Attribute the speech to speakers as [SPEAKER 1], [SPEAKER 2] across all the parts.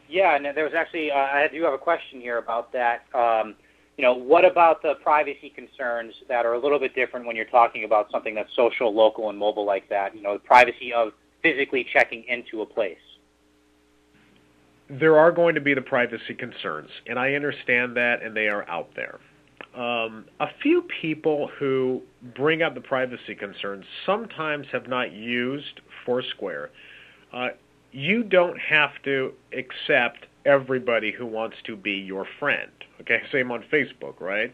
[SPEAKER 1] Yeah, and there was actually, I do have a question here about that. What about the privacy concerns that are a little bit different when you're talking about something that's social, local, and mobile like that? The privacy of physically checking into a place.
[SPEAKER 2] There are going to be the privacy concerns, and I understand that, and they are out there. A few people who bring up the privacy concerns sometimes have not used Foursquare. You don't have to accept everybody who wants to be your friend. Okay, same on Facebook, right?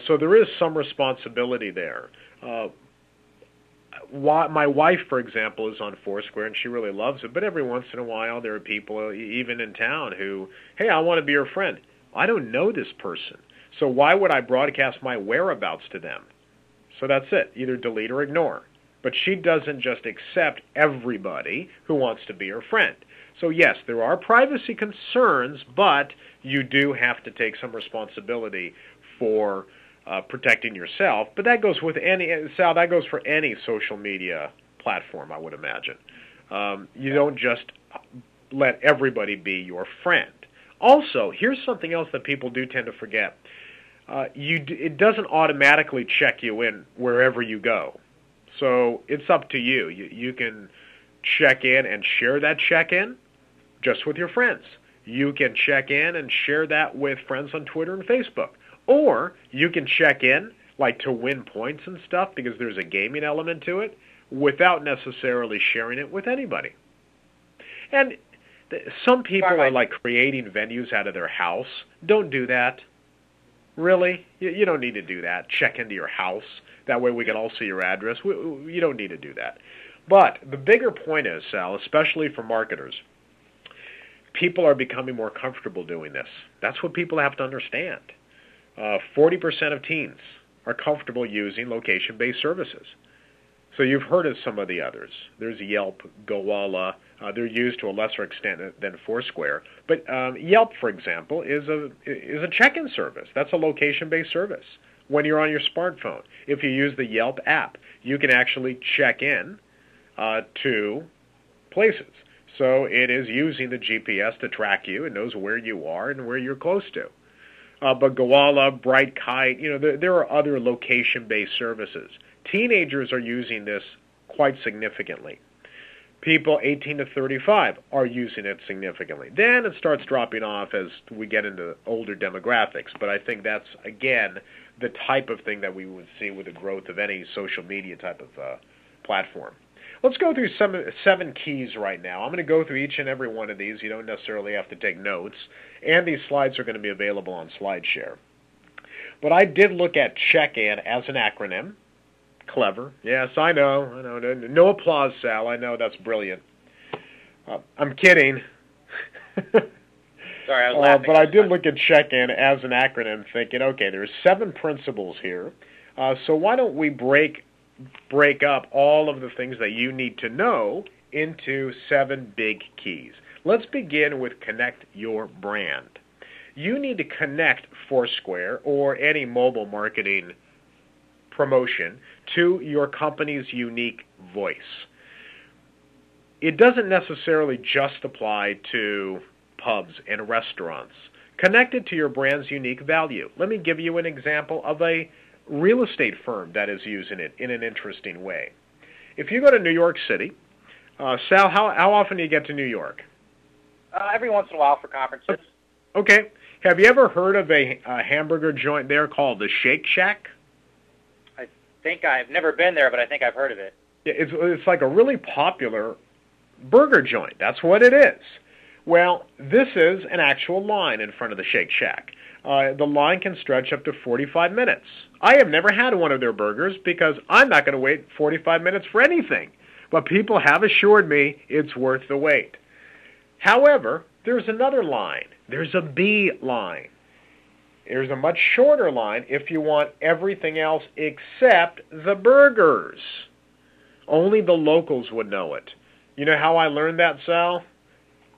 [SPEAKER 2] So there is some responsibility there. My wife, for example, is on Foursquare, and she really loves it. But every once in a while, there are people, even in town, who, hey, I want to be your friend. I don't know this person, so why would I broadcast my whereabouts to them? So that's it. Either delete or ignore. But she doesn't just accept everybody who wants to be her friend. So yes, there are privacy concerns, but you do have to take some responsibility for protecting yourself. But that goes with Sal, that goes for any social media platform, I would imagine. You don't just let everybody be your friend. Also, here's something else that people do tend to forget. It doesn't automatically check you in wherever you go. So it's up to you. You can check in and share that check-in just with your friends. You can check in and share that with friends on Twitter and Facebook. Or you can check in, like to win points and stuff, because there's a gaming element to it, without necessarily sharing it with anybody. And some people are like creating venues out of their house. Don't do that. Really? You don't need to do that. Check into your house. That way we can all see your address. You don't need to do that. But the bigger point is, Sal, especially for marketers, people are becoming more comfortable doing this. That's what people have to understand. 40% of teens are comfortable using location-based services. So you've heard of some of the others. There's Yelp, Gowalla. They're used to a lesser extent than Foursquare. But Yelp, for example, is a check-in service. That's a location-based service. When you're on your smartphone, if you use the Yelp app, you can actually check in to places. So it is using the GPS to track you. It knows where you are and where you're close to. But Gowalla, Bright Kite, there are other location-based services. Teenagers are using this quite significantly. People 18 to 35 are using it significantly. Then it starts dropping off as we get into older demographics. But I think that's, again, the type of thing that we would see with the growth of any social media type of platform. Let's go through 7 keys right now. I'm going to go through each and every one of these. You don't necessarily have to take notes. And these slides are going to be available on SlideShare. But I did look at check-in as an acronym. Clever. Yes, I know. No applause, Sal. I know that's brilliant. I'm kidding.
[SPEAKER 1] Sorry, I was laughing.
[SPEAKER 2] But I did look at check-in as an acronym, thinking, okay, there's 7 principles here. So why don't we break up all of the things that you need to know into 7 big keys. Let's begin with connect your brand. You need to connect Foursquare or any mobile marketing promotion to your company's unique voice. It doesn't necessarily just apply to pubs and restaurants. Connect it to your brand's unique value. Let me give you an example of a real estate firm that is using it in an interesting way. If you go to New York City, Sal, how often do you get to New York?
[SPEAKER 1] Every once in a while for conferences.
[SPEAKER 2] Okay. Have you ever heard of a hamburger joint there called the Shake Shack?
[SPEAKER 1] I think I've never been there, but I think I've heard of it.
[SPEAKER 2] Yeah, it's like a really popular burger joint. That's what it is. Well, this is an actual line in front of the Shake Shack. The line can stretch up to 45 minutes. I have never had one of their burgers because I'm not going to wait 45 minutes for anything. But people have assured me it's worth the wait. However, there's another line. There's a B line. There's a much shorter line if you want everything else except the burgers. Only the locals would know it. You know how I learned that, Sal?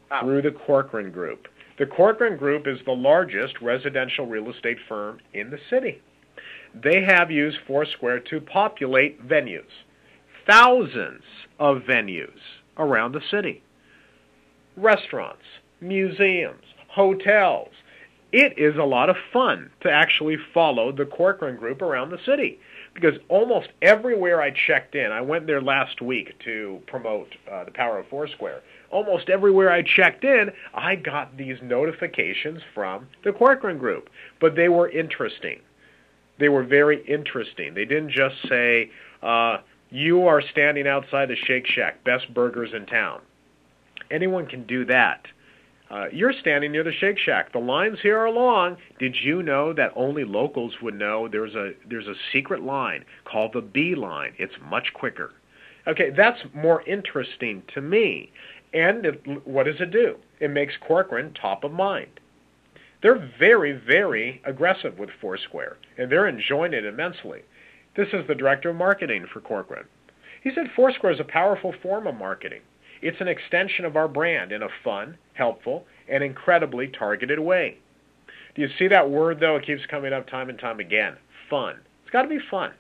[SPEAKER 1] How?
[SPEAKER 2] Through the Corcoran Group. The Corcoran Group is the largest residential real estate firm in the city. They have used Foursquare to populate venues. Thousands of venues around the city. Restaurants, museums, hotels. It is a lot of fun to actually follow the Corcoran Group around the city, because almost everywhere I checked in, I went there last week to promote the power of Foursquare. Almost everywhere I checked in, I got these notifications from the Corcoran Group, but they were interesting. They were very interesting. They didn't just say, you are standing outside the Shake Shack, best burgers in town. Anyone can do that. You're standing near the Shake Shack. The lines here are long. Did you know that only locals would know there's a secret line called the B line? It's much quicker. Okay, that's more interesting to me. And what does it do? It makes Corcoran top of mind. They're very, very aggressive with Foursquare, and they're enjoying it immensely. This is the director of marketing for Corcoran. He said Foursquare is a powerful form of marketing. It's an extension of our brand in a fun, helpful, and incredibly targeted way. Do you see that word, though? It keeps coming up time and time again. Fun. It's got to be fun.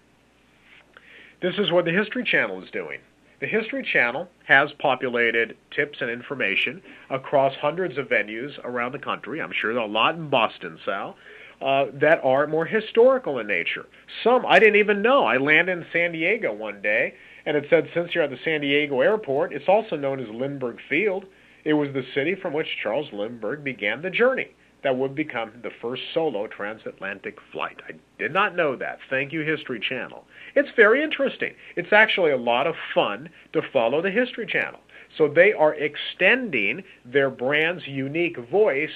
[SPEAKER 2] This is what the History Channel is doing. The History Channel has populated tips and information across hundreds of venues around the country. I'm sure there are a lot in Boston, Sal, that are more historical in nature. Some I didn't even know. I landed in San Diego one day, and it said, since you're at the San Diego airport, it's also known as Lindbergh Field. It was the city from which Charles Lindbergh began the journey that would become the first solo transatlantic flight. I did not know that. Thank you, History Channel. It's very interesting. It's actually a lot of fun to follow the History Channel. So they are extending their brand's unique voice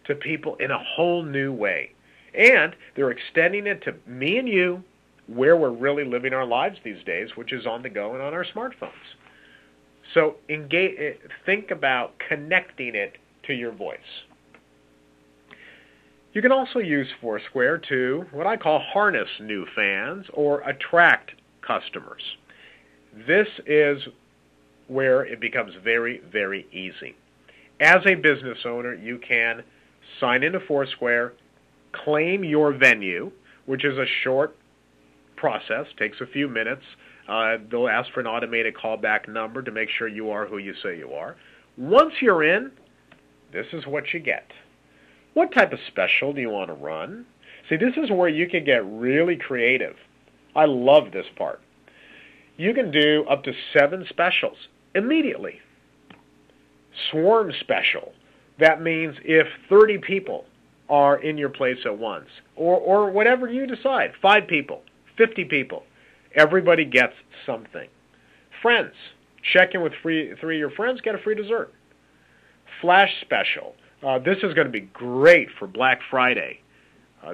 [SPEAKER 2] to people in a whole new way. And they're extending it to me and you, where we're really living our lives these days, which is on the go and on our smartphones. So think about connecting it to your voice. You can also use Foursquare to, what I call, harness new fans or attract customers. This is where it becomes very, very easy. As a business owner, you can sign into Foursquare, claim your venue, which is a short process, takes a few minutes. They'll ask for an automated callback number to make sure you are who you say you are. Once you're in, this is what you get. What type of special do you want to run? See, this is where you can get really creative. I love this part. You can do up to 7 specials immediately. Swarm special. That means if 30 people are in your place at once, or whatever you decide, 5 people, 50 people, everybody gets something. Friends, check in with 3 of your friends, get a free dessert. Flash special. This is going to be great for Black Friday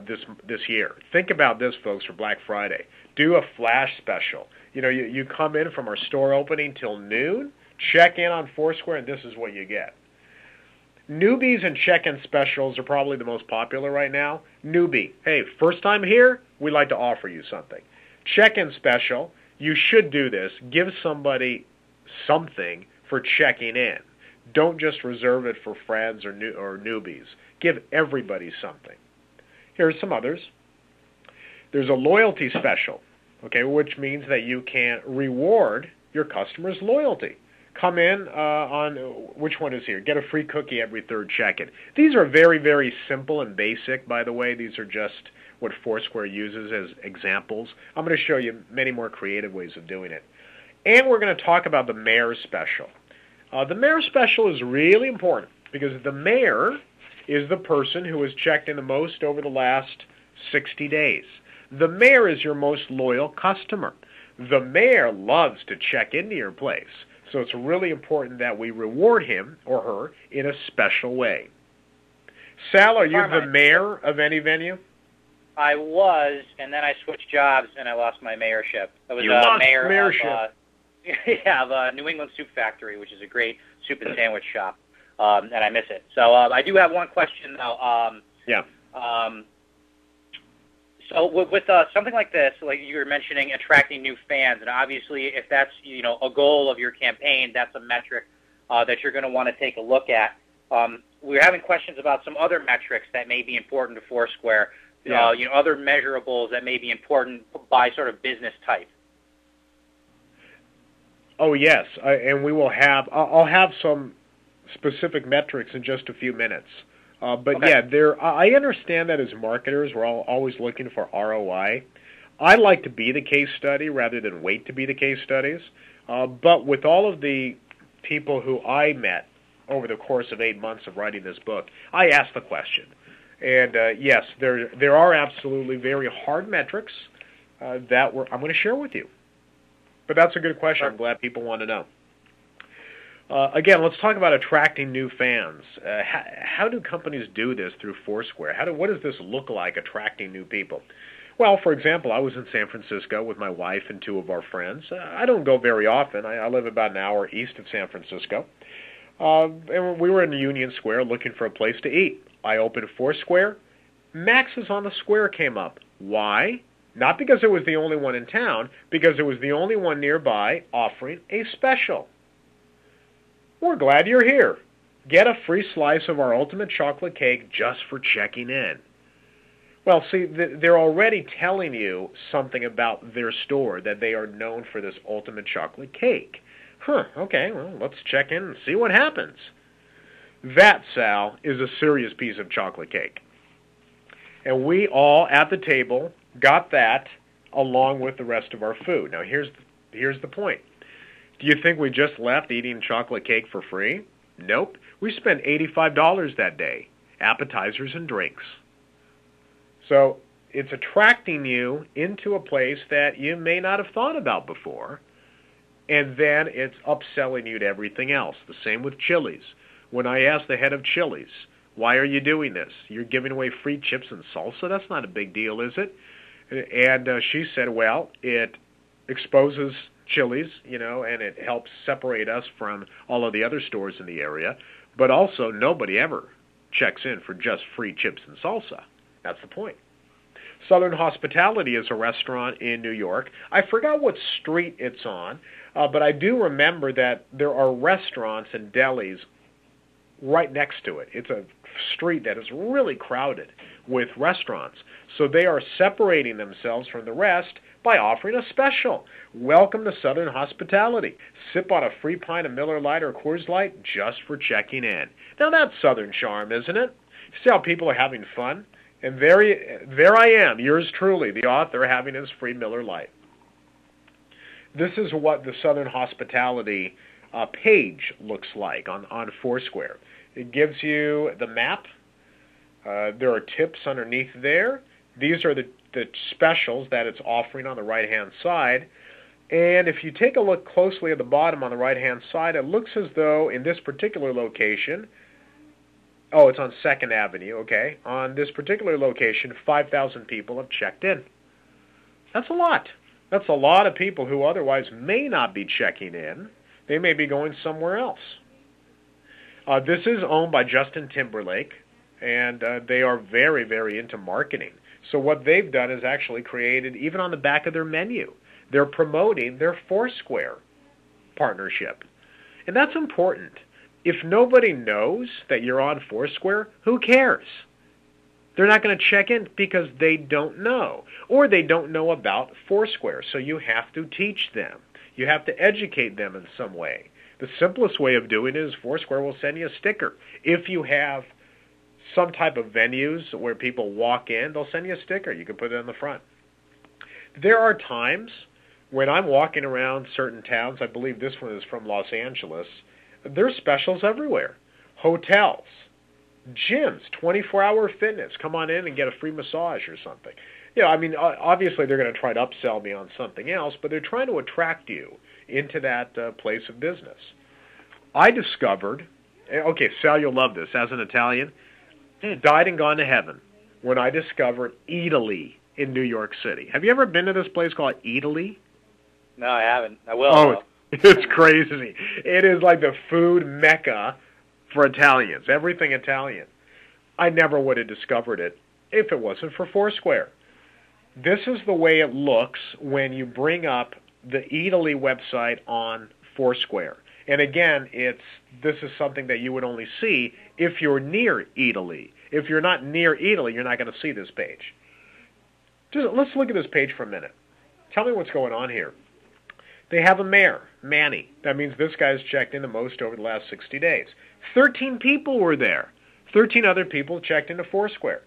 [SPEAKER 2] this year. Think about this, folks, for Black Friday. Do a flash special. You come in from our store opening till noon, check in on Foursquare, and this is what you get. Newbies and check-in specials are probably the most popular right now. Newbie, hey, first time here, we'd like to offer you something. Check-in special, you should do this. Give somebody something for checking in. Don't just reserve it for friends or newbies. Give everybody something. Here's some others. There's a loyalty special, okay, which means that you can reward your customers' loyalty. Come in on, which one is here? Get a free cookie every 3rd check-in. These are very, very simple and basic, by the way. These are just what Foursquare uses as examples. I'm going to show you many more creative ways of doing it. And we're going to talk about the mayor special. The mayor special is really important because the mayor is the person who has checked in the most over the last 60 days. The mayor is your most loyal customer. The mayor loves to check into your place. So it's really important that we reward him or her in a special way. Sal, are you Carmine, the mayor of any venue?
[SPEAKER 1] I was, and then I switched jobs and I lost my mayorship. I was mayor
[SPEAKER 2] mayorship.
[SPEAKER 1] of New England Soup Factory, which is a great soup and sandwich shop, and I miss it. So I do have one question, though. So with something like this, like you were mentioning, attracting new fans, and obviously if that's a goal of your campaign, that's a metric that you're going to want to take a look at. We're having questions about some other metrics that may be important to Foursquare, other measurables that may be important by sort of business type.
[SPEAKER 2] Oh yes, and we will have. I'll have some specific metrics in just a few minutes. But
[SPEAKER 1] Okay.
[SPEAKER 2] yeah, I understand that as marketers, we're always looking for ROI. I like to be the case study rather than wait to be the case studies. But with all of the people who I met over the course of 8 months of writing this book, I asked the question. And yes, there are absolutely very hard metrics that I'm going to share with you. But that's a good question. I'm glad people want to know. Again, let's talk about attracting new fans. How do companies do this through Foursquare? What does this look like, attracting new people? Well, for example, I was in San Francisco with my wife and 2 of our friends. I don't go very often. I live about an hour east of San Francisco. And we were in Union Square looking for a place to eat. I opened Foursquare. Max's on the Square came up. Why? Not because it was the only one in town, because it was the only one nearby offering a special. We're glad you're here. Get a free slice of our ultimate chocolate cake just for checking in. Well, see, they're already telling you something about their store, that they are known for this ultimate chocolate cake. Okay, well, let's check in and see what happens. That, Sal, is a serious piece of chocolate cake. And we all at the table got that along with the rest of our food. Now, here's the point. Do you think we just left eating chocolate cake for free? Nope. We spent $85 that day, appetizers and drinks. So it's attracting you into a place that you may not have thought about before, and then it's upselling you to everything else. The same with Chili's. When I asked the head of Chili's, why are you doing this? You're giving away free chips and salsa? That's not a big deal, is it? And she said, well, it exposes Chili's, and it helps separate us from all of the other stores in the area. But also, nobody ever checks in for just free chips and salsa. That's the point. Southern Hospitality is a restaurant in New York. I forgot what street it's on, but I do remember that there are restaurants and delis right next to it. It's a street that is really crowded with restaurants. So they are separating themselves from the rest by offering a special. Welcome to Southern Hospitality. Sip on a free pint of Miller Lite or Coors Light just for checking in. Now that's Southern charm, isn't it? See how people are having fun? And there I am, yours truly, the author, having his free Miller Lite. This is what the Southern Hospitality page looks like on Foursquare. It gives you the map. There are tips underneath there. These are the specials that it's offering on the right-hand side. And if you take a look closely at the bottom on the right-hand side, it looks as though in this particular location, it's on 2nd Avenue, okay. On this particular location, 5,000 people have checked in. That's a lot. That's a lot of people who otherwise may not be checking in. They may be going somewhere else. This is owned by Justin Timberlake, and they are very, very into marketing. So what they've done is actually created, even on the back of their menu, they're promoting their Foursquare partnership. And that's important. If nobody knows that you're on Foursquare, who cares? They're not going to check in because they don't know, or they don't know about Foursquare. So you have to teach them. You have to educate them in some way. The simplest way of doing it is Foursquare will send you a sticker. If you have some type of venues where people walk in, they'll send you a sticker. You can put it on the front. There are times when I'm walking around certain towns, I believe this one is from Los Angeles, there's specials everywhere. Hotels, gyms, 24-hour fitness. Come on in and get a free massage or something. Obviously they're going to try to upsell me on something else, but they're trying to attract you into that place of business. I discovered, okay, Sal, you'll love this, as an Italian, died and gone to heaven when I discovered Italy in New York City. Have you ever been to this place called Italy?
[SPEAKER 1] No, I haven't. I will.
[SPEAKER 2] Oh, it's crazy. It is like the food mecca for Italians, everything Italian. I never would have discovered it if it wasn't for Foursquare. This is the way it looks when you bring up the Italy website on Foursquare. And again, this is something that you would only see if you're near Italy. If you're not near Italy, you're not going to see this page. Let's look at this page for a minute. Tell me what's going on here. They have a mayor, Manny. That means this guy's checked in the most over the last 60 days. 13 people were there. 13 other people checked into Foursquare.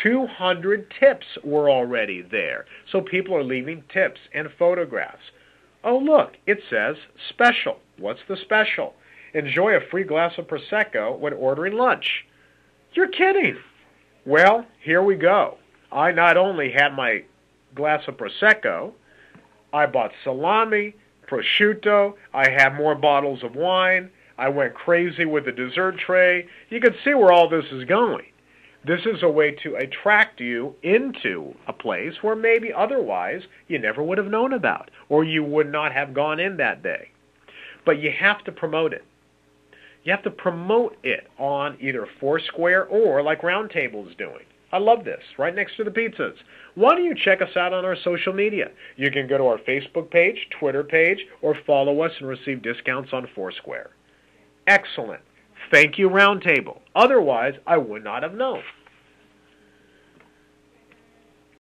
[SPEAKER 2] 200 tips were already there. So people are leaving tips and photographs. Oh, look, it says special. What's the special? Enjoy a free glass of Prosecco when ordering lunch. You're kidding. Well, here we go. I not only had my glass of Prosecco, I bought salami, prosciutto, I had more bottles of wine, I went crazy with the dessert tray. You can see where all this is going. This is a way to attract you into a place where maybe otherwise you never would have known about, or you would not have gone in that day. But you have to promote it. You have to promote it on either Foursquare or like Roundtable's doing. I love this, right next to the pizzas. Why don't you check us out on our social media? You can go to our Facebook page, Twitter page, or follow us and receive discounts on Foursquare. Excellent. Thank you, Roundtable. Otherwise, I would not have known.